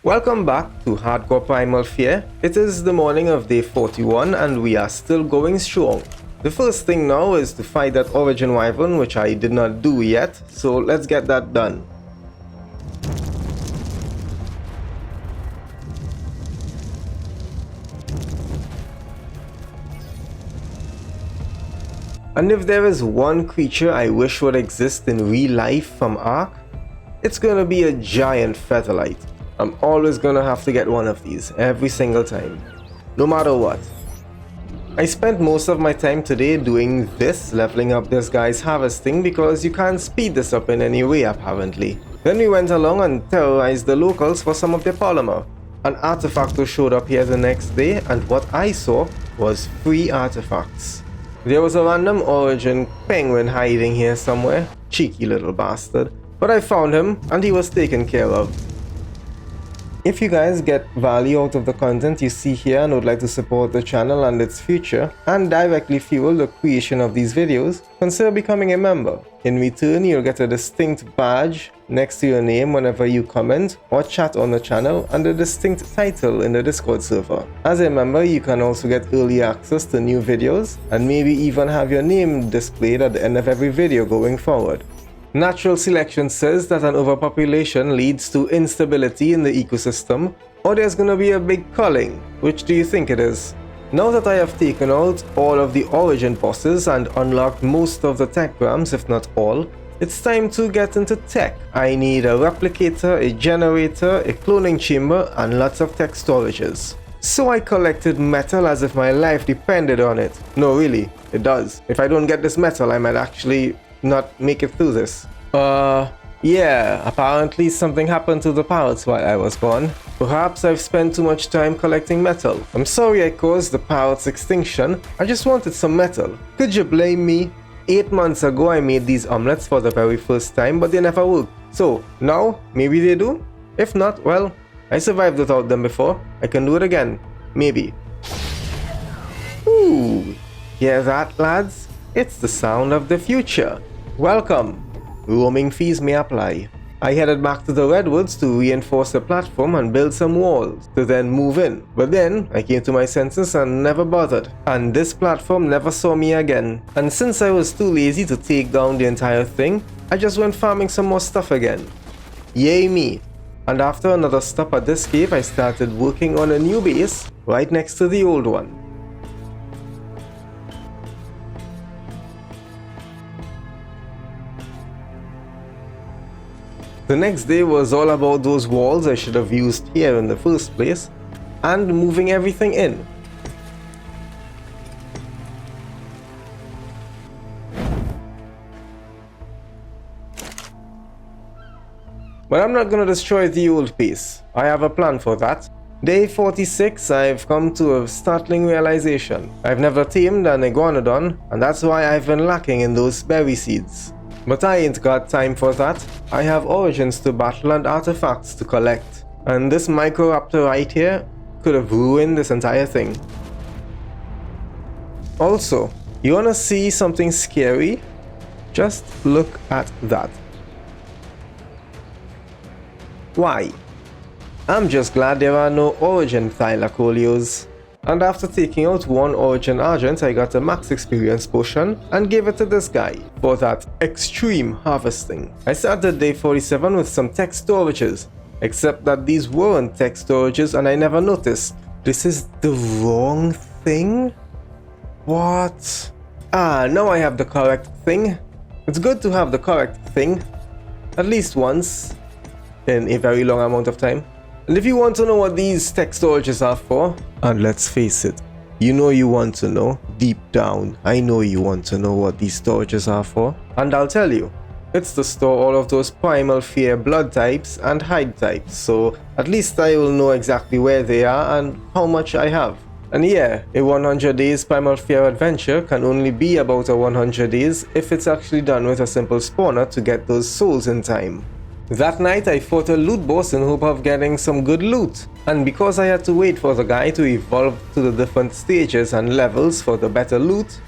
Welcome back to Hardcore Primal Fear. It is the morning of day 41 and we are still going strong. The first thing now is to fight that origin wyvern, which I did not do yet, so let's get that done. And if there is one creature I wish would exist in real life from Ark, it's gonna be a giant featherlight. I'm always gonna have to get one of these every single time, no matter what. I spent most of my time today doing this, leveling up this guy's harvesting, because you can't speed this up in any way apparently. Then we went along and terrorized the locals for some of their polymer. An artifact showed up here the next day, and what I saw was 3 artifacts. There was a random origin penguin hiding here somewhere, cheeky little bastard, but I found him and he was taken care of. If you guys get value out of the content you see here and would like to support the channel and its future and directly fuel the creation of these videos, consider becoming a member. In return, you'll get a distinct badge next to your name whenever you comment or chat on the channel and a distinct title in the Discord server. As a member, you can also get early access to new videos and maybe even have your name displayed at the end of every video going forward. Natural selection says that an overpopulation leads to instability in the ecosystem, or there's gonna be a big culling. Which do you think it is? Now that I have taken out all of the origin bosses and unlocked most of the tech grams, if not all, it's time to get into tech. I need a replicator, a generator, a cloning chamber, and lots of tech storages. So I collected metal as if my life depended on it. No, really, it does. If I don't get this metal, I might actually not make it through this. Yeah, apparently something happened to the parrots while I was gone. Perhaps I've spent too much time collecting metal. I'm sorry I caused the parrots' extinction, I just wanted some metal. Could you blame me? 8 months ago I made these omelets for the very first time, but they never worked. So, now, maybe they do? If not, well, I survived without them before. I can do it again. Maybe. Ooh, hear that, lads? It's the sound of the future. Welcome. Roaming fees may apply. I headed back to the redwoods to reinforce the platform and build some walls to then move in. But then I came to my senses and never bothered. And this platform never saw me again. And since I was too lazy to take down the entire thing, I just went farming some more stuff again. Yay me. And after another stop at this cave, I started working on a new base right next to the old one. The next day was all about those walls I should have used here in the first place, and moving everything in. But I'm not gonna destroy the old base. I have a plan for that. Day 46, I've come to a startling realization. I've never tamed an iguanodon, and that's why I've been lacking in those berry seeds. But I ain't got time for that. I have origins to battle and artifacts to collect. And this microraptor right here could have ruined this entire thing. Also, you wanna see something scary? Just look at that. Why? I'm just glad there are no origin thylacolios. And after taking out one origin argent, I got a max experience potion and gave it to this guy for that extreme harvesting. I started day 47 with some tech storages, except that these weren't tech storages and I never noticed. This is the wrong thing? What? Ah, now I have the correct thing. It's good to have the correct thing, at least once in a very long amount of time. And if you want to know what these tech storages are for, and let's face it, you know you want to know, deep down, I know you want to know what these storages are for, and I'll tell you. It's to store all of those Primal Fear blood types and hide types, so at least I will know exactly where they are and how much I have. And yeah, a 100 days Primal Fear adventure can only be about a 100 days if it's actually done with a simple spawner to get those souls in time. That night I fought a loot boss in hope of getting some good loot, and because I had to wait for the guy to evolve to the different stages and levels for the better loot,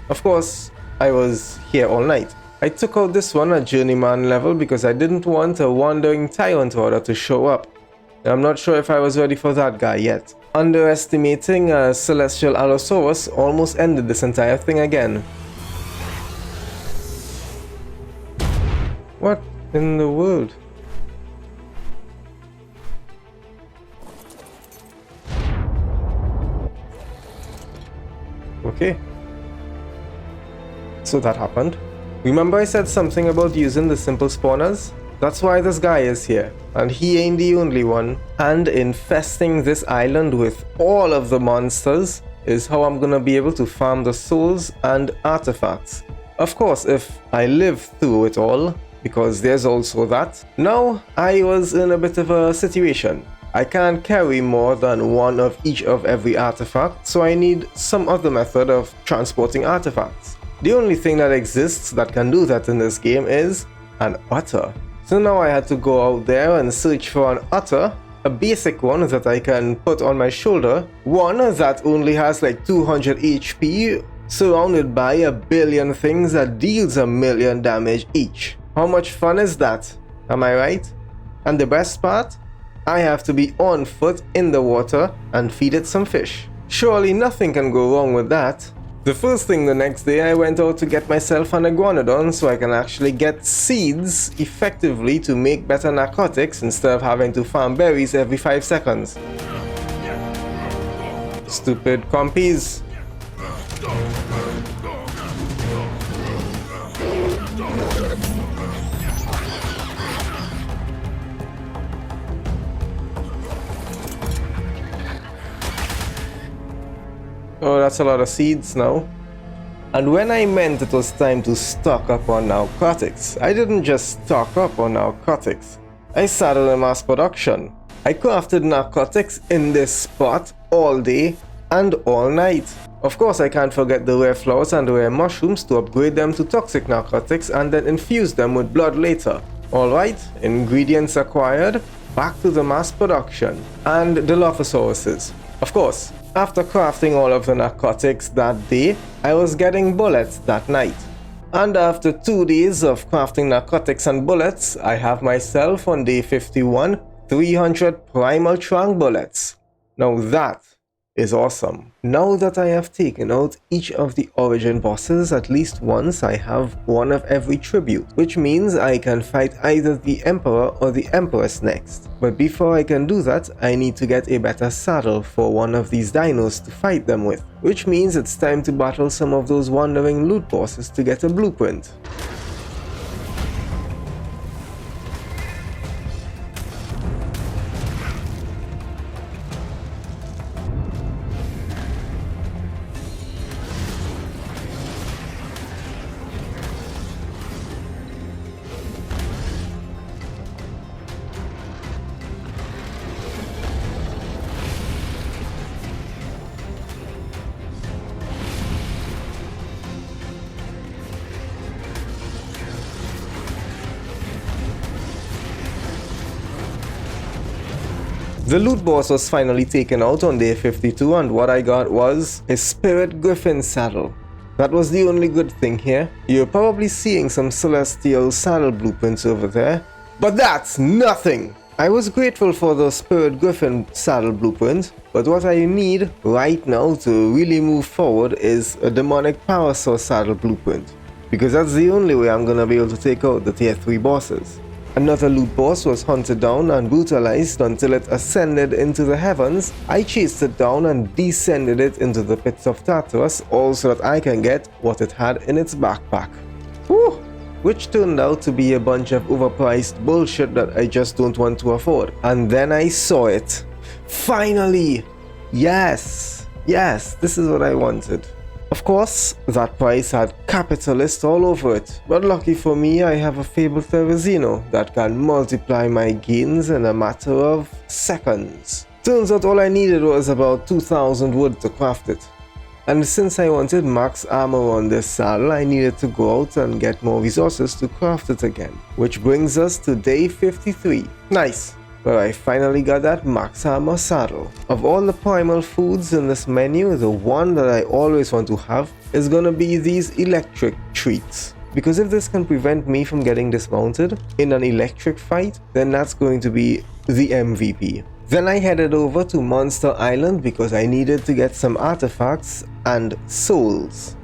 of course I was here all night. I took out this one at journeyman level because I didn't want a wandering tyrant order to show up. I'm not sure if I was ready for that guy yet. Underestimating a celestial Allosaurus almost ended this entire thing again. What in the world? Okay. So that happened. Remember I said something about using the simple spawners? That's why this guy is here. And he ain't the only one. And infesting this island with all of the monsters is how I'm gonna be able to farm the souls and artifacts. Of course, if I live through it all, because there's also that. Now, I was in a bit of a situation. I can't carry more than one of each of every artifact, so I need some other method of transporting artifacts. The only thing that exists that can do that in this game is an otter. So now I had to go out there and search for an otter, a basic one that I can put on my shoulder, one that only has like 200 HP, surrounded by a billion things that deals 1,000,000 damage each. How much fun is that? Am I right? And the best part? I have to be on foot in the water and feed it some fish. Surely nothing can go wrong with that. The first thing the next day, I went out to get myself an iguanodon so I can actually get seeds effectively to make better narcotics instead of having to farm berries every 5 seconds. Stupid compies. Oh, that's a lot of seeds now. And when I meant it was time to stock up on narcotics, I didn't just stock up on narcotics. I started a mass production. I crafted narcotics in this spot all day and all night. Of course, I can't forget the rare flowers and the rare mushrooms to upgrade them to toxic narcotics and then infuse them with blood later. Alright, ingredients acquired, back to the mass production. And the Lophosauruses. Of course, after crafting all of the narcotics that day, I was getting bullets that night. And after 2 days of crafting narcotics and bullets, I have myself on day 51, 300 primal trunk bullets. Now that is awesome. Now that I have taken out each of the origin bosses at least once, I have one of every tribute, which means I can fight either the Emperor or the Empress next. But before I can do that, I need to get a better saddle for one of these dinos to fight them with, which means it's time to battle some of those wandering loot bosses to get a blueprint. The loot boss was finally taken out on day 52 and what I got was a Spirit Griffin saddle. That was the only good thing here. You're probably seeing some celestial saddle blueprints over there, but that's nothing! I was grateful for the Spirit Griffin saddle blueprint, but what I need right now to really move forward is a demonic Parasaur saddle blueprint, because that's the only way I'm gonna be able to take out the tier 3 bosses. Another loot boss was hunted down and brutalized until it ascended into the heavens. I chased it down and descended it into the pits of Tartarus, all so that I can get what it had in its backpack. Whew! Which turned out to be a bunch of overpriced bullshit that I just don't want to afford. And then I saw it. Finally! Yes! Yes, this is what I wanted. Of course, that price had capitalist all over it, but lucky for me I have a fabled Therizino that can multiply my gains in a matter of seconds. Turns out all I needed was about 2,000 wood to craft it. And since I wanted max armor on this saddle, I needed to go out and get more resources to craft it again. Which brings us to day 53. Nice! Where I finally got that max armor saddle. Of all the primal foods in this menu, the one that I always want to have is gonna be these electric treats. Because if this can prevent me from getting dismounted in an electric fight, then that's going to be the MVP. Then I headed over to Monster Island because I needed to get some artifacts and souls.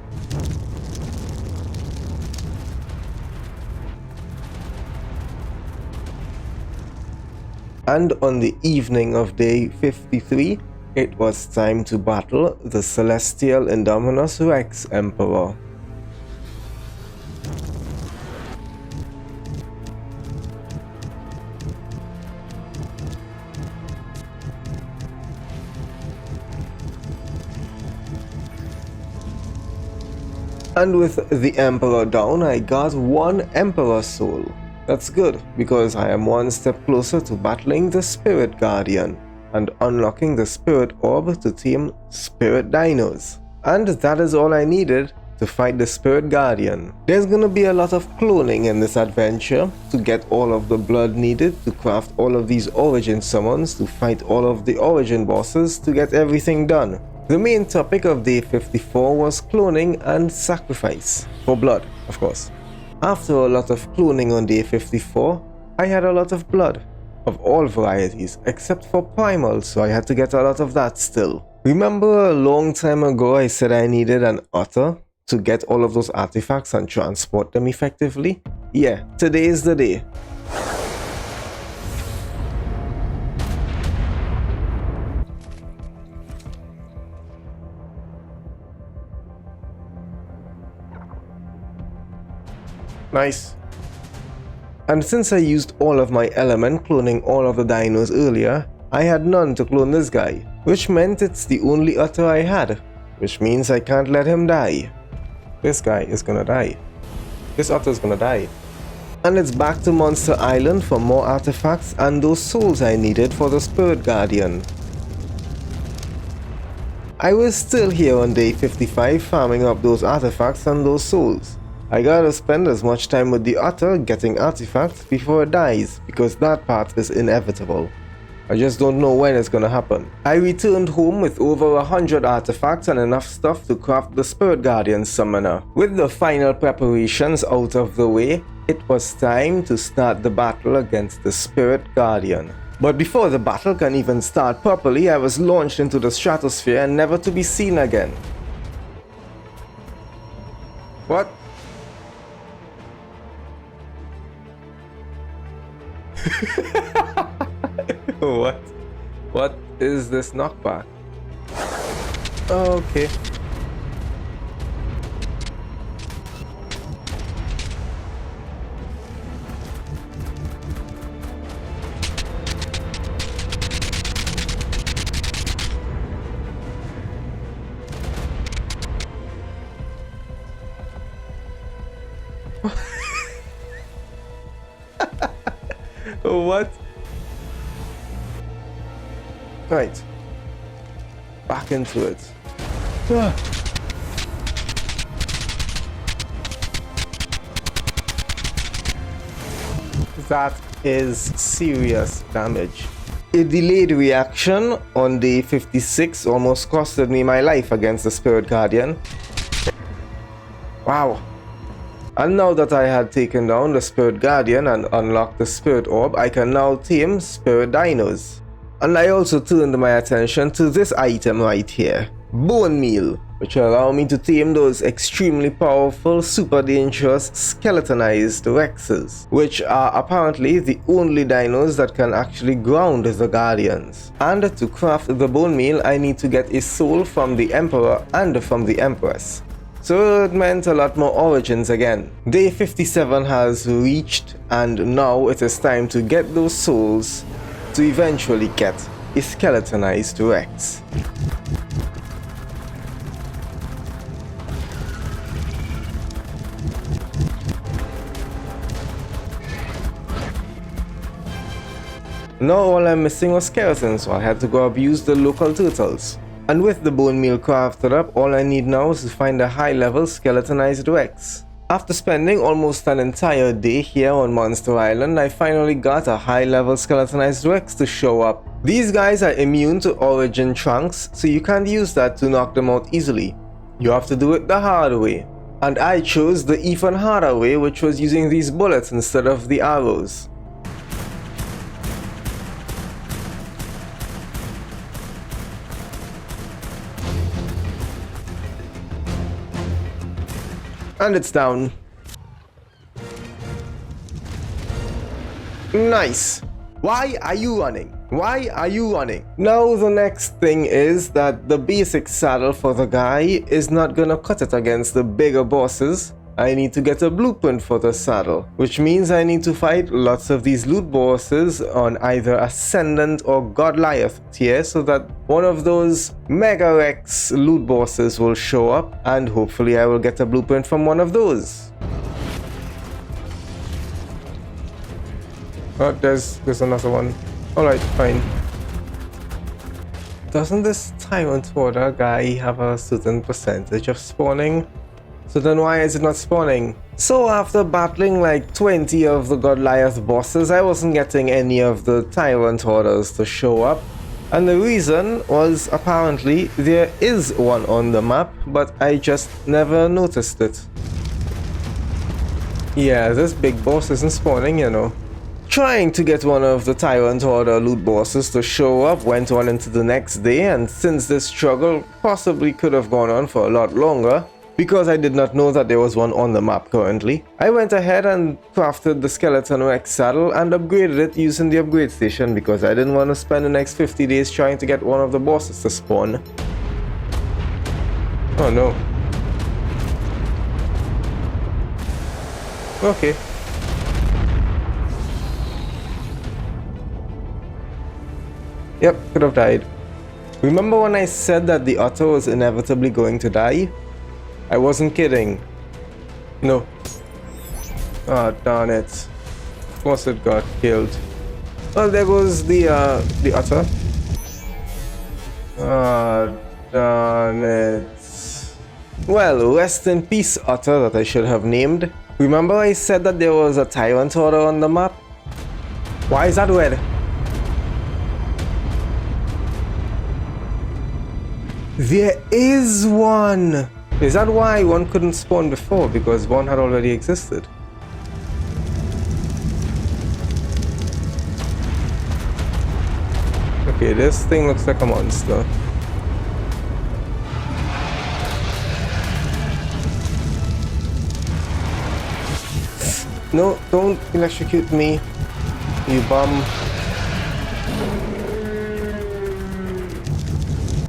And on the evening of day 53, it was time to battle the Celestial Indominus Rex Emperor. And with the Emperor down, I got one Emperor soul. That's good, because I am one step closer to battling the Spirit Guardian and unlocking the Spirit Orb to tame Spirit Dinos. And that is all I needed to fight the Spirit Guardian. There's gonna be a lot of cloning in this adventure to get all of the blood needed to craft all of these origin summons to fight all of the origin bosses to get everything done. The main topic of day 54 was cloning and sacrifice, for blood, of course. After a lot of cloning on day 54, I had a lot of blood, of all varieties, except for primal, so I had to get a lot of that still. Remember a long time ago I said I needed an otter to get all of those artifacts and transport them effectively? Yeah, today is the day. Nice. And since I used all of my element cloning all of the dinos earlier, I had none to clone this guy, which meant it's the only otter I had, which means I can't let him die. This guy is gonna die. This otter is gonna die. And it's back to Monster Island for more artifacts and those souls I needed for the Spirit Guardian. I was still here on day 55 farming up those artifacts and those souls. I gotta spend as much time with the otter getting artifacts before it dies, because that part is inevitable. I just don't know when it's gonna happen. I returned home with over 100 artifacts and enough stuff to craft the Spirit Guardian Summoner. With the final preparations out of the way, it was time to start the battle against the Spirit Guardian. But before the battle can even start properly, I was launched into the stratosphere and never to be seen again. What? What? What is this knockback? Okay. What? Right. Back into it. That is serious damage. A delayed reaction on day 56 almost costed me my life against the Spirit Guardian. Wow. And now that I had taken down the Spirit Guardian and unlocked the Spirit Orb, I can now tame Spirit Dinos. And I also turned my attention to this item right here, Bone Meal, which will allow me to tame those extremely powerful, super dangerous, skeletonized Rexes, which are apparently the only dinos that can actually ground the Guardians. And to craft the Bone Meal, I need to get a soul from the Emperor and from the Empress. So it meant a lot more origins again. Day 57 has reached, and now it is time to get those souls to eventually get a skeletonized Rex. Now all I'm missing was skeletons, so I had to go abuse the local turtles. And with the bone meal crafted up, all I need now is to find a high-level skeletonized Rex. After spending almost an entire day here on Monster Island, I finally got a high-level skeletonized Rex to show up. These guys are immune to origin trunks, so you can't use that to knock them out easily. You have to do it the hard way. And I chose the even harder way, which was using these bullets instead of the arrows. And it's down. Nice. Why are you running? Why are you running? Now the next thing is that the basic saddle for the guy is not gonna cut it against the bigger bosses. I need to get a blueprint for the saddle, which means I need to fight lots of these loot bosses on either Ascendant or Goliath tier so that one of those Mega Rex loot bosses will show up, and hopefully I will get a blueprint from one of those. Oh, there's another one. Alright, fine. Doesn't this Tyrant Warder guy have a certain percentage of spawning? So then why is it not spawning? So after battling like 20 of the Goliath bosses, I wasn't getting any of the Tyrant Warders to show up. And the reason was apparently there is one on the map, but I just never noticed it. Yeah, this big boss isn't spawning, you know. Trying to get one of the Tyrant Order loot bosses to show up went on into the next day, and since this struggle possibly could have gone on for a lot longer, because I did not know that there was one on the map currently, I went ahead and crafted the Skeleton Rex saddle and upgraded it using the upgrade station because I didn't want to spend the next 50 days trying to get one of the bosses to spawn. Oh no. Okay. Yep, could have died. Remember when I said that the otter was inevitably going to die? I wasn't kidding. No. Ah, oh, darn it. Of course it got killed. Well, there goes the otter. Ah, oh, darn it. Well, rest in peace, otter, that I should have named. Remember I said that there was a Tyrant Order on the map? Why is that red? There is one! Is that why one couldn't spawn before? Because one had already existed. Okay, this thing looks like a monster. No, don't electrocute me, you bum.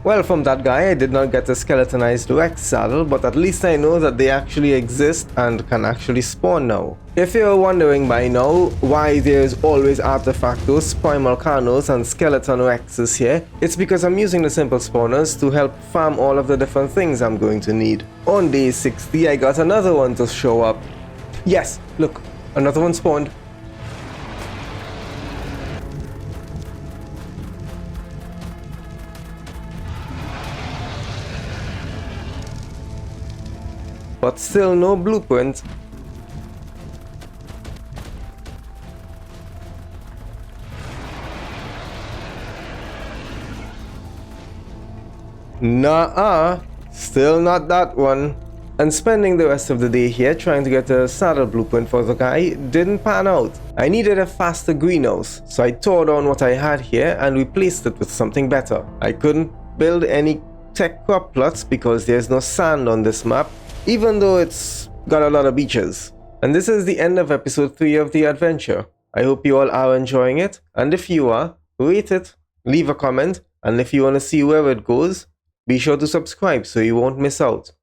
Well, from that guy I did not get a skeletonized Rex saddle, but at least I know that they actually exist and can actually spawn now. If you're wondering by now why there's always Artefactos, Primal Carnos and Skeleton Rexes here, it's because I'm using the simple spawners to help farm all of the different things I'm going to need. On day 60 I got another one to show up. Yes, look, another one spawned. But still no blueprint. Nah, still not that one. And spending the rest of the day here trying to get a saddle blueprint for the guy didn't pan out. I needed a faster greenhouse, so I tore down what I had here and replaced it with something better. I couldn't build any tech crop plots because there's no sand on this map, even though it's got a lot of beaches. And this is the end of episode 3 of the adventure. I hope you all are enjoying it, and if you are, rate it, leave a comment, and if you want to see where it goes, be sure to subscribe so you won't miss out.